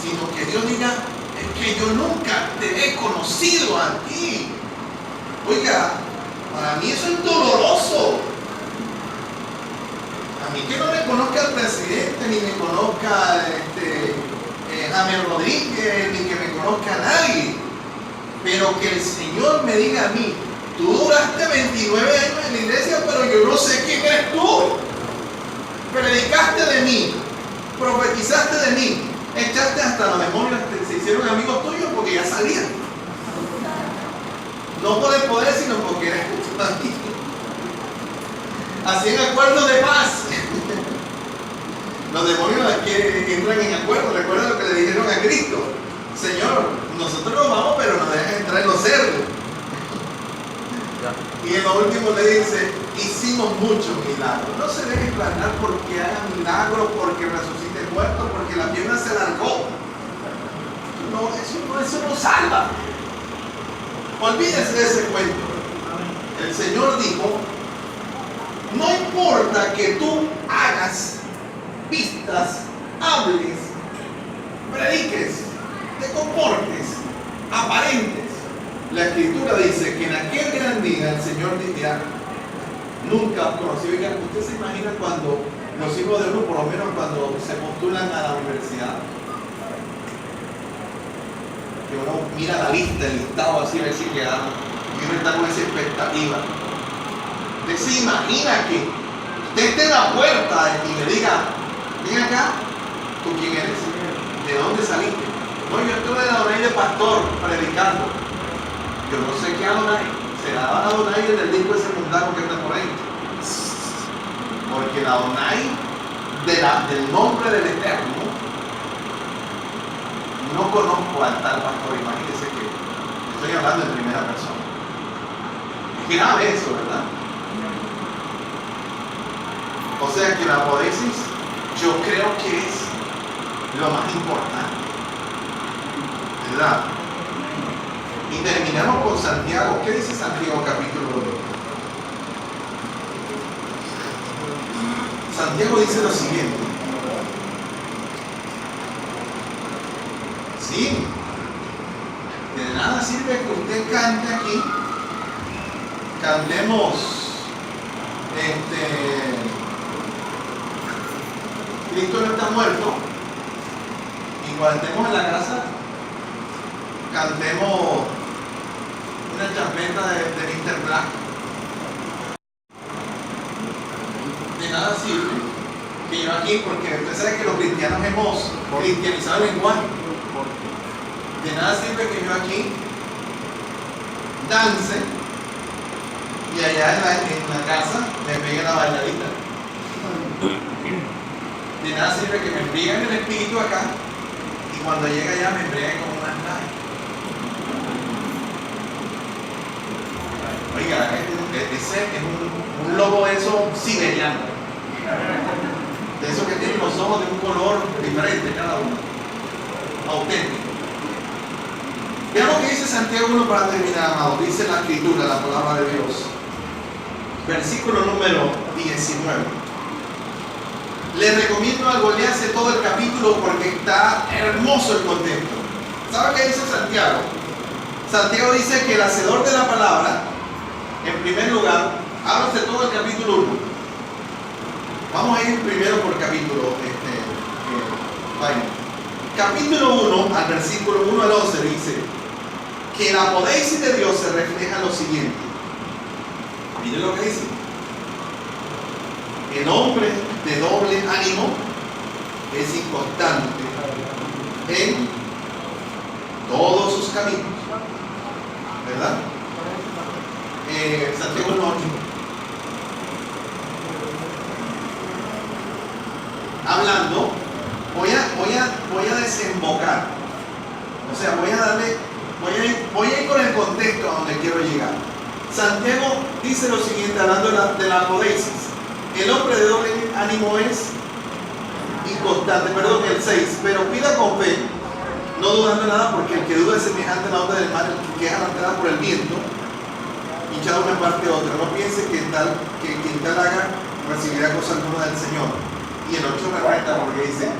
sino que Dios diga, es que yo nunca te he conocido a ti. Oiga, para mí eso es doloroso. A mí que no me conozca el presidente, ni me conozca Javier Rodríguez, ni que me conozca a nadie. Pero que el Señor me diga a mí, tú duraste 29 años en la iglesia, pero yo no sé quién eres tú. Predicaste de mí, profetizaste de mí, echaste hasta los demonios, se hicieron amigos tuyos porque ya salían. No por el poder, sino porque eres justo a ti. Hacían acuerdos de paz. Los demonios que entran en acuerdo. Recuerda lo que le dijeron a Cristo: Señor, nosotros nos vamos, pero nos dejan entrar en los cerdos. Y en lo último le dice: hicimos muchos milagros. No se deje planear porque haga milagros, porque resucite muerto, porque la pierna se alargó. No, eso no salva. Olvídese de ese cuento. El Señor dijo: no importa que tú hagas, vistas, hables, prediques, te comportes, La Escritura dice que en aquel gran día el Señor dirá, nunca os conocí. Oiga, ¿usted se imagina cuando los hijos de uno, por lo menos cuando se postulan a la universidad, que uno mira la lista, el listado así, a ver si quedaron, y uno está con esa expectativa? ¿Usted se imagina que usted esté en la puerta y le diga, ven acá, ¿tú quién eres? ¿De dónde saliste? No, yo estuve en Adonai de pastor predicando. Yo no sé qué Adonai. ¿Será Adonai en el disco ese mundano que está por ahí? Porque el Adonai del nombre del Eterno, no conozco al tal pastor. Imagínense que estoy hablando en primera persona. Es grave eso, ¿verdad? O sea que la apodesis yo creo que es lo más importante, ¿verdad? Y terminamos con Santiago. ¿Qué dice Santiago capítulo 1? Santiago dice lo siguiente. Sí, de nada sirve que usted cante aquí. Cantemos Cristo no está muerto. Y cuando estemos en la casa, cantemos una champeta de Mr. Black. De nada sirve que yo aquí, porque usted sabe que los cristianos hemos cristianizado el lenguaje. De nada sirve que yo aquí dance y allá en la casa me pegue la bailadita. De nada sirve que me embriaguen el espíritu acá y cuando llegue allá me embriaguen como una nave. Oiga, ese es un lobo de esos siberiano, de esos que tienen los ojos de un color diferente cada uno, auténtico. Vean lo que dice Santiago 1 para terminar, amado. Dice la Escritura, la palabra de Dios, versículo número 19. Les recomiendo algo, léase todo el capítulo porque está hermoso el contexto. ¿Sabe qué dice Santiago? Santiago dice que el hacedor de la palabra, en primer lugar, ábrase todo el capítulo 1. Vamos a ir primero por capítulo. Capítulo 1, al versículo 1 al 11, dice que la apodesis de Dios se refleja en lo siguiente. Miren lo que dice. El hombre de doble ánimo es inconstante en todos sus caminos, ¿verdad? Santiago 1:8. Hablando, voy a desembocar, o sea, voy a ir con el contexto a donde quiero llegar. Santiago dice lo siguiente, hablando de la apodesis. El hombre de doble ánimo es inconstante, perdón, el 6, pero pida con fe, no dudando nada, porque el que duda es semejante a la onda del mar, el que es arrastrado por el viento, hinchado de una parte a otra. No piense que quien tal haga recibirá cosa alguna del Señor. Y el 8 recuerda porque dice,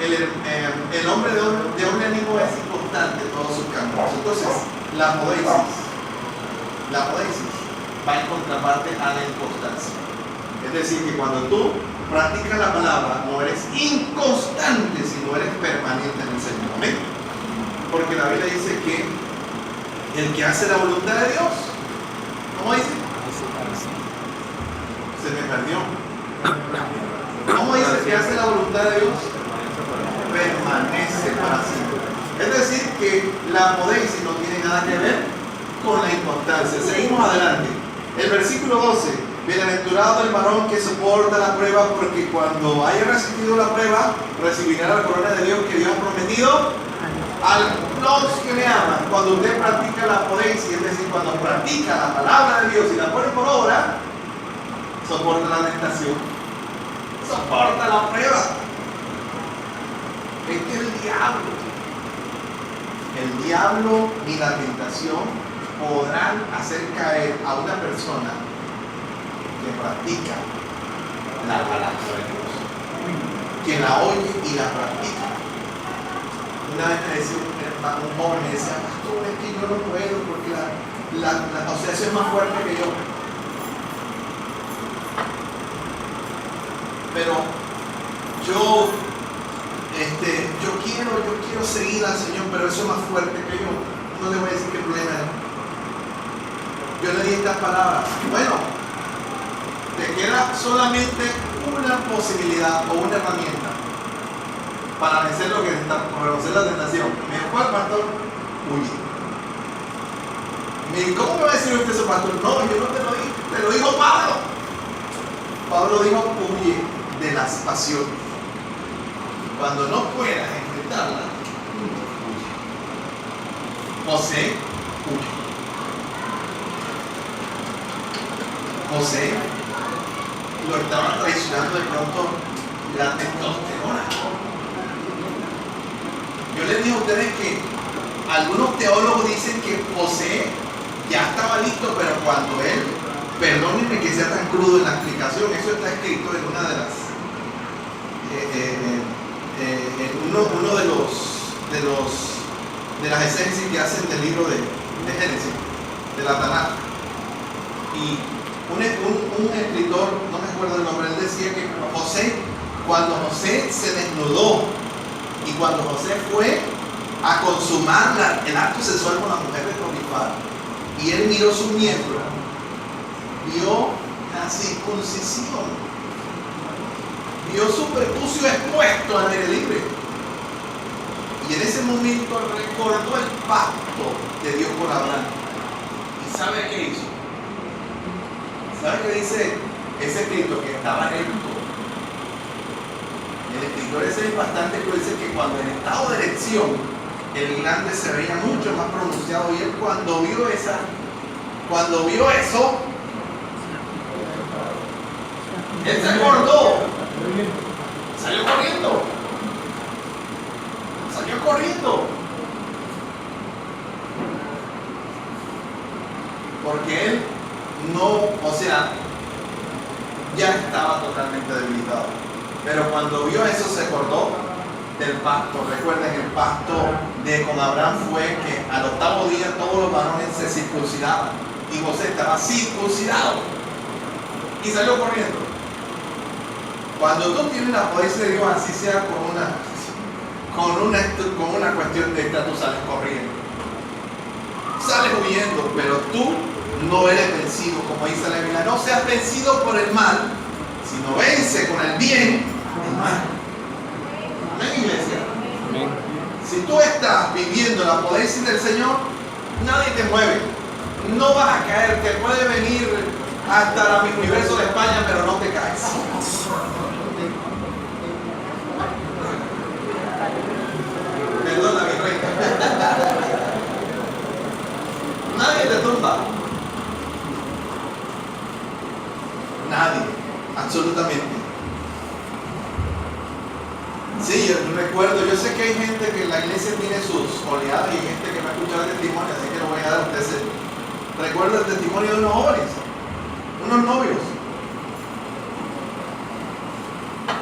el hombre de doble ánimo es inconstante en todos sus caminos. Entonces, la apodesis va en contraparte a la inconstancia. Es decir, que cuando tú practicas la palabra, no eres inconstante, sino eres permanente en el Señor. ¿Amén? Porque la Biblia dice que el que hace la voluntad de Dios, ¿cómo dice? Se me perdió. ¿Cómo dice que hace la voluntad de Dios? Permanece para siempre. Es decir, que la apodesis no tiene nada que ver con la inconstancia. Seguimos adelante. El versículo 12. Bienaventurado el varón que soporta la prueba, porque cuando haya resistido la prueba, recibirá la corona de Dios que Dios ha prometido a los que le aman. Cuando usted practica la apodesis, es decir, cuando practica la palabra de Dios y la pone por obra, soporta la tentación, soporta la prueba. Es que el diablo ni la tentación podrán hacer caer a una persona que practica la palabra de Dios, que la oye y la practica. Una vez me iglesia un joven me decía, pastor, es que yo no puedo porque o sea, eso es más fuerte que yo. Pero yo quiero seguir al Señor, pero eso es más fuerte que yo. No le voy a decir qué problema es. Yo le di estas palabras. Bueno, te queda solamente una posibilidad o una herramienta para vencer lo que está, para vencer la tentación. Me dijo, ¿cuál, pastor? Huye. Me dijo, ¿cómo me va a decir usted eso, pastor? No, yo no te lo dije, te lo dijo Pablo. Pablo dijo, huye de las pasiones. Cuando no puedas enfrentarla, huye. José, huye. José lo estaba traicionando de pronto la testosterona. Yo les digo a ustedes que algunos teólogos dicen que José ya estaba listo, pero cuando él, perdónenme que sea tan crudo en la explicación, eso está escrito en una de las de las exégesis que hacen del libro de Génesis, de la Tanakh. Y un escritor, no me acuerdo el nombre, él decía que cuando José se desnudó y cuando José fue a consumar el acto sexual con la mujer de Potifar, y él miró su miembro, vio la circuncisión, vio su prepucio expuesto al aire libre, y en ese momento recordó el pacto de Dios con Abraham. ¿Y sabe qué hizo? ¿Sabe qué dice ese escritor? Que estaba erecto. El escritor ese es bastante cruel, dice que cuando en estado de erección el glande se veía mucho más pronunciado, y él cuando vio eso, él se acordó, salió corriendo, porque él ya estaba totalmente debilitado. Pero cuando vio eso se acordó del pacto. Recuerden, el pacto con Abraham fue que al octavo día todos los varones se circuncidaban, y José estaba circuncidado y salió corriendo. Cuando tú tienes la poesía de Dios, así sea con una cuestión de esta, tú sales corriendo, sales huyendo, pero tú no eres vencido, como dice la Biblia. No seas vencido por el mal, sino vence con el bien el mal. Amén, iglesia. Amén. Si tú estás viviendo la poesía del Señor, nadie te mueve, no vas a caer. Te puede venir hasta el universo de España, pero no te caes. Perdona, mi reina. Nadie te tumba. Nadie, absolutamente. Sí, yo recuerdo, yo sé que hay gente que en la iglesia tiene sus oleadas y hay gente que me ha escuchado el testimonio, así que lo voy a dar a ustedes. Recuerdo el testimonio de unos jóvenes, unos novios.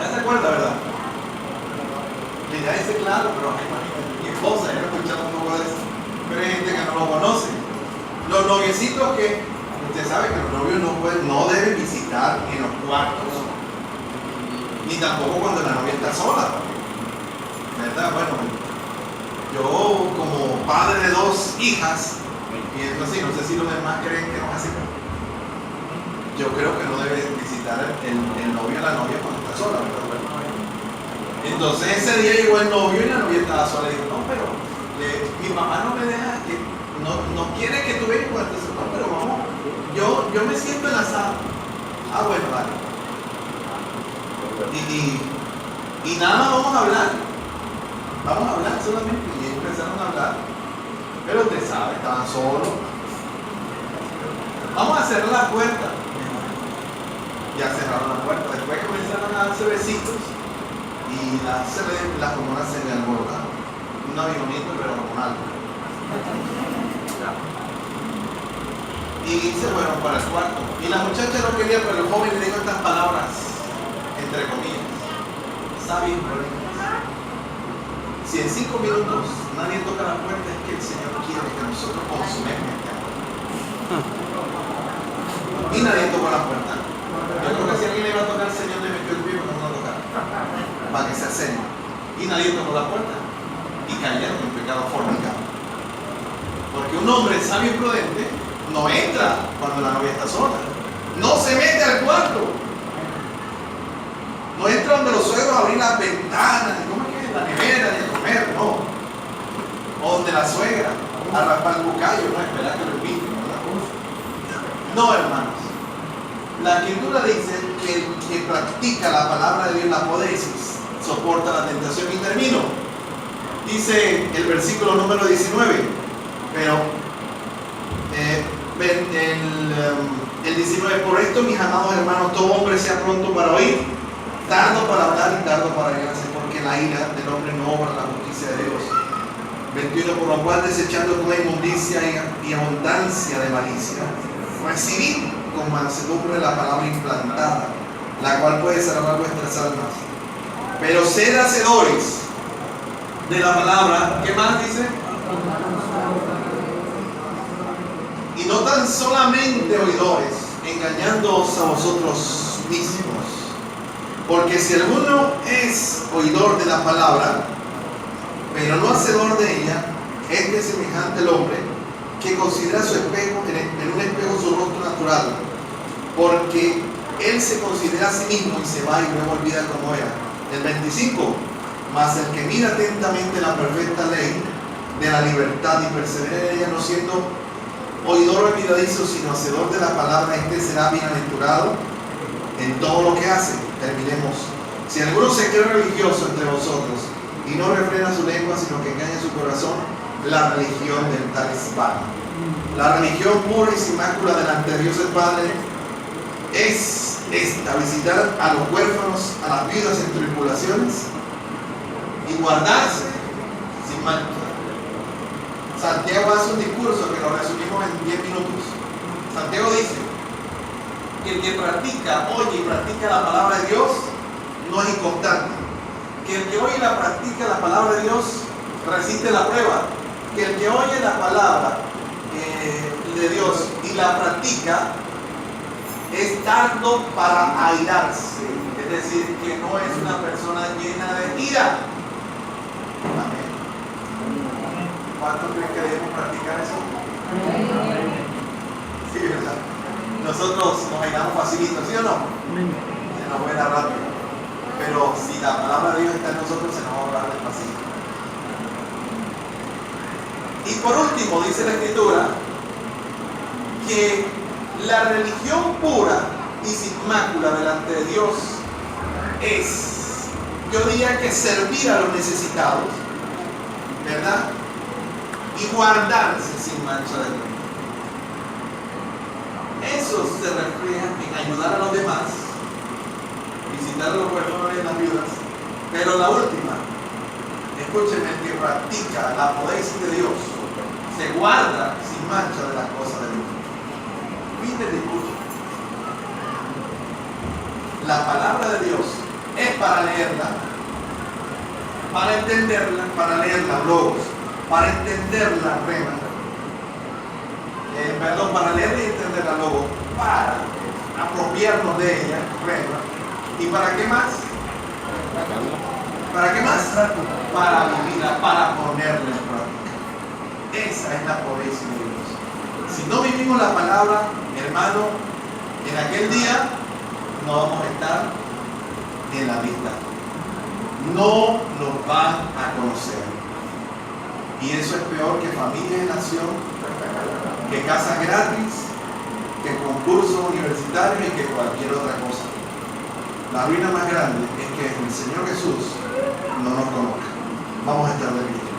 ¿Ya se acuerda, verdad? Ya dice claro, pero mi esposa, yo he escuchado un poco de eso, pero hay gente que no lo conoce. Los noviecitos que, usted sabe que los novios no deben visitar en los cuartos, ni tampoco cuando la novia está sola, ¿verdad? Bueno, yo como padre de 2 hijas, y entonces no sé si los demás creen que no es así, yo creo que no debe visitar el novio a la novia cuando está sola, ¿verdad? Entonces ese día llegó el novio y la novia estaba sola, y dijo, no, pero mi mamá no me deja, no quiere que tú vengas. Entonces, no, pero vamos, yo me siento en la sala. Ah, bueno, vale. Y nada más vamos a hablar solamente. Y empezaron a hablar, pero usted sabe, estaban solos. Vamos a cerrar la puerta. Ya cerraron la puerta. Después comenzaron a darse besitos y las hormonas se le alborotaron. Un novio bonito, pero hormonal. Y se fueron para el cuarto. Y la muchacha no quería, pero el joven le dijo estas palabras, entre comillas, sabias, Si en 5 minutos nadie toca la puerta, es que el Señor quiere que nosotros consumemos este amor. Y nadie tocó la puerta. Yo creo que si alguien le iba a tocar, el Señor le metió el pie porque no lo tocara, para que se acerque. Y nadie tocó la puerta. Y cayeron en pecado fornicado. Porque un hombre sabio y prudente no entra cuando la novia está sola. No se mete al cuarto. No entra donde los suegros a abrir las ventanas. ¿Cómo es que? La nevera de comer, no. O donde la suegra a raspar el bucayo, no esperar que lo inviten, ¿verdad? No, hermanos. La escritura dice que el que practica la palabra de Dios, la podesis, soporta la tentación. Y termino. Dice el versículo número 19, pero el 19, por esto, mis amados hermanos, todo hombre sea pronto para oír, tardo para hablar y tardo para irarse, porque la ira del hombre no obra la justicia de Dios. 21, por lo cual, desechando toda inmundicia y abundancia de malicia, recibid con mansedumbre la palabra implantada, la cual puede salvar vuestras almas. Pero sed hacedores de la palabra, ¿qué más dice? Y no tan solamente oidores, engañándoos a vosotros mismos. Porque si alguno es oidor de la palabra, pero no hacedor de ella, es de semejante al hombre que considera su espejo en un espejo su rostro natural, porque él se considera a sí mismo y se va y luego olvida cómo era. El 25, mas el que mira atentamente la perfecta ley de la libertad y persevera en ella, no siendo oidor olvidadizo, sino hacedor de la palabra, este será bienaventurado en todo lo que hace. Terminemos. Si alguno se cree religioso entre vosotros y no refrena su lengua, sino que engaña su corazón, la religión del tal es vana. La religión pura y sin mácula delante de Dios el Padre es esta: visitar a los huérfanos, a las viudas en tribulaciones y guardarse sin mancha. Santiago hace un discurso que lo resumimos en 10 minutos. Santiago dice que el que practica, oye y practica la palabra de Dios no es inconstante. Que el que oye y la practica la palabra de Dios resiste la prueba. Que el que oye la palabra de Dios y la practica es tardo para airarse. Es decir, que no es una persona llena de ira. Amén. ¿Cuántos creen que debemos practicar eso? Sí, ¿verdad? Nosotros nos airamos facilito, ¿sí o no? Se nos vuela rápido. Pero si la palabra de Dios está en nosotros, se nos va a hablar despacito. Y por último, dice la Escritura que la religión pura y sin mácula delante de Dios es, yo diría que servir a los necesitados, ¿verdad? Y guardarse sin mancha de luz. Eso se refleja en ayudar a los demás, visitar a los huérfanos y las viudas. Pero la última, escúcheme, el que practica la poderes de Dios se guarda sin mancha de las cosas de Dios. Fin del discurso. La palabra de Dios es para leerla, para entenderla, para leerla, logos, para entenderla, rema. Para leerla y entenderla, logos, para apropiarnos de ella, rema. ¿Y para qué más? ¿Para qué más? Para vivirla, para ponerla en práctica. Esa es la pobreza de Dios. Si no vivimos la palabra, hermano, en aquel día no vamos a estar en la lista. No nos van a conocer. Y eso es peor que familia de nación, que casas gratis, que concursos universitarios y que cualquier otra cosa. La ruina más grande es que el Señor Jesús no nos conozca. Vamos a estar de pie.